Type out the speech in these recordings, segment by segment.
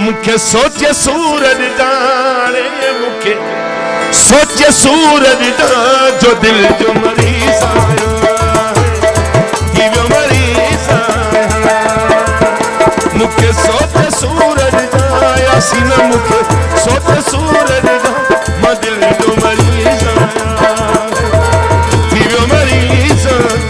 मुखे सोचे सूरज जाने, मुखे सोचे सूरज जान जो दिल जो मरीज आया मरीज आया। मुखे सोचे सूरज जाया सीना, मुखे सोचे सूरज जा मैं दिल जो मरीज आया मरीज आया।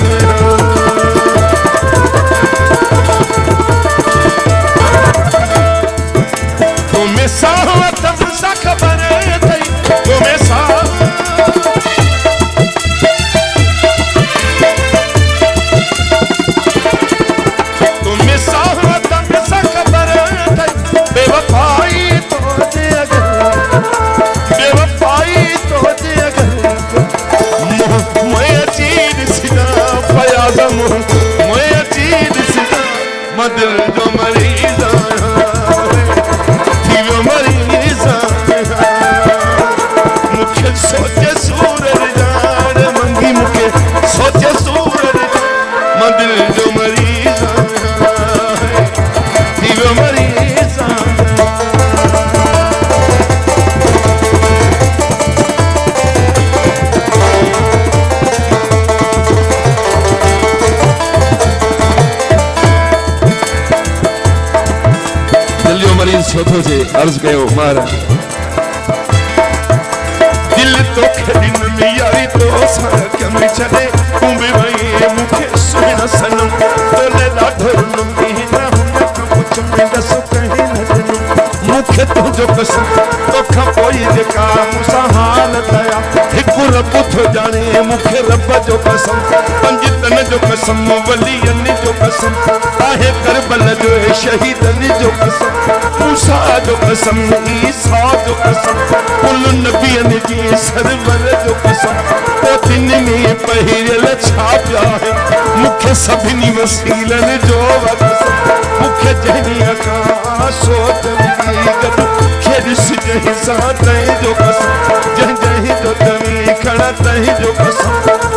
तुम्हें सावा तब सा खबर थी, तुम्हें सावा तब सा खबर थी। बेवफाई तो दे अगर, बेवफाई तो दे अगर मैं चीज सिना फयाजम, मैं चीज सिना मैं दिल जो मरीज आया मरीज आया। मुखे सोचे सूरज जान मंगी, मुखे सोचे सूरज मैं दिल जो मरीज आया मरीज आया। मरीज छोथो जे अर्ज कयो मारा दिल तो दिन में यारी तो सारा कम चले तू भी वही मुखे सुना सनम तोले लाडो नुमी ना हुन कुछ में दसो कहीं न जनू। मुखे तो जो कसम तो खपोई जे का मुसहाल दया एक रब तो जाने मुखे रब जो कसम पंज तन जो कसम वलियन जो कसम आहे करबल जो शहीदन जो कसम मूसा जो कसम ईसा जो कसम कुल नबियन जी सरवर जो कसम तो दिन में पहिरल छापिया है मुखे सभिनी वसीलन जो कसम। मुखे जहनी आकाशो जमी गद खेरिस जही साथ जो कसम जह जही जो तवी खड़ा तही जो कसम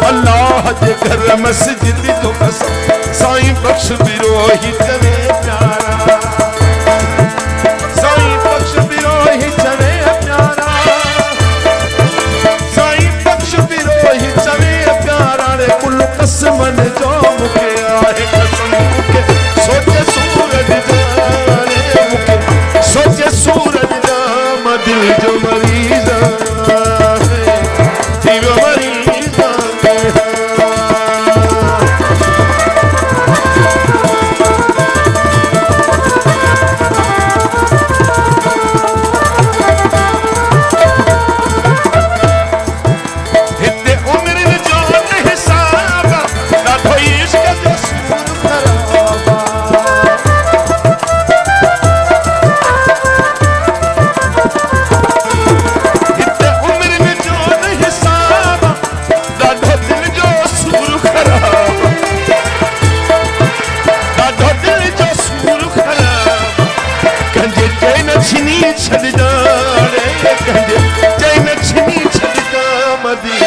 अल्लाह जे घर मस्जिद जो कसम साईं बख्श बिरोही तवे प्यारा साईं बख्श बिरोही तवे प्यारा साईं बख्श बिरोही तवे प्यारा रे कुल कसमन जो मुखे आहे कसम। मुखे सोचे सूरज जाने मुखे सोचे सूरज जा मैं दिल जो मरीज आया मरीज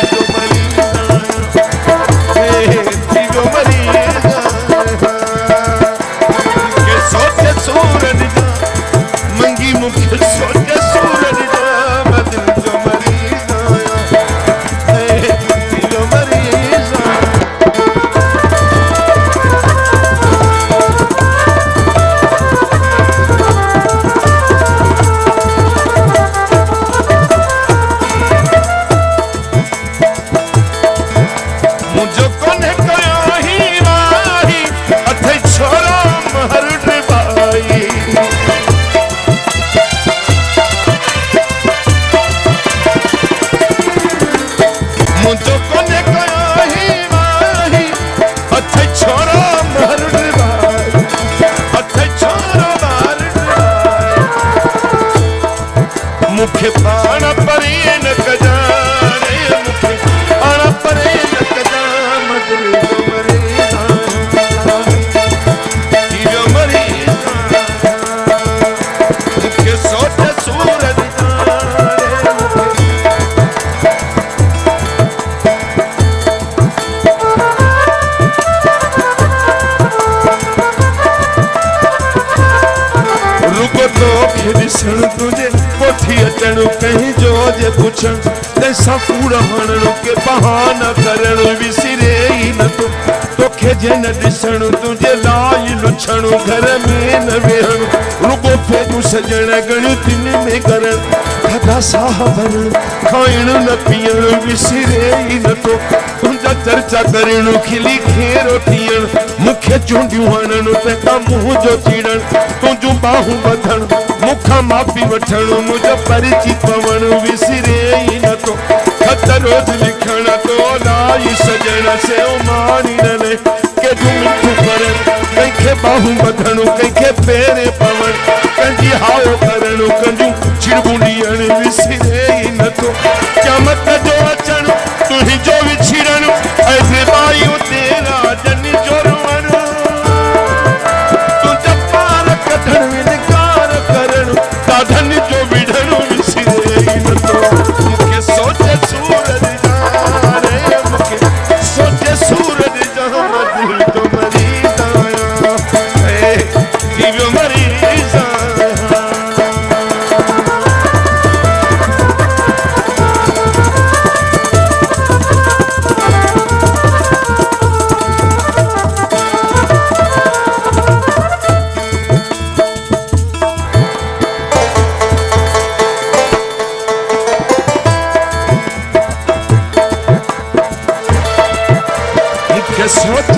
मुखे पाण परे न कजाने मुखे पाण परे न कजा मदिल जो मरीज आया मरीज मुखे सोचे सूरज जाने रुको तोखे ॾिसण तुझे कोठी अचण कहीं जो जे पुछण तैसां कूड़ हणण के बहाना करण विसिरे ई न तूं तोखे जे न ॾिसण तुझे लाई लुछण घर में न वेहण रुको फेजूं सजण गणियूं तिन में करण थधा साह भरण खाइण न पीअण विसिरे ई न तो तुंहिंजा चर्चा करण खिली खेरो थियण मूंखे चूंडियूं हणण तंहिंखां मुंहुं जो चीड़ण तुंहिंजूं बाहूं ॿधण मूंखां माफ़ी वठण मुंहिंजो परिची पवण विसिरे ई न तो ख़त रोज़ लिखण तो लाई सजण से माणी न के जूं मिठूं करण कंहिंखे बाहूं ॿधण कंहिंखे पेरे पवण कंहिंजी हाओ करण कंहिंजूं छिड़बूं ॾियण विसिरे ई न तो क़यामत जो अचण तुंहिंजो विछिड़ण ऐं बायूं तेरा जन जो रुअण तुंहिंजा पार कढण इनकार करण साधन जो विढ़ण विसिरे ई न तो मूंखे सोचे सूरज जाने मूंखे सोचे सूरज जहां दिल तो मरीज़ आया दिव्य मरीज़ आया सोच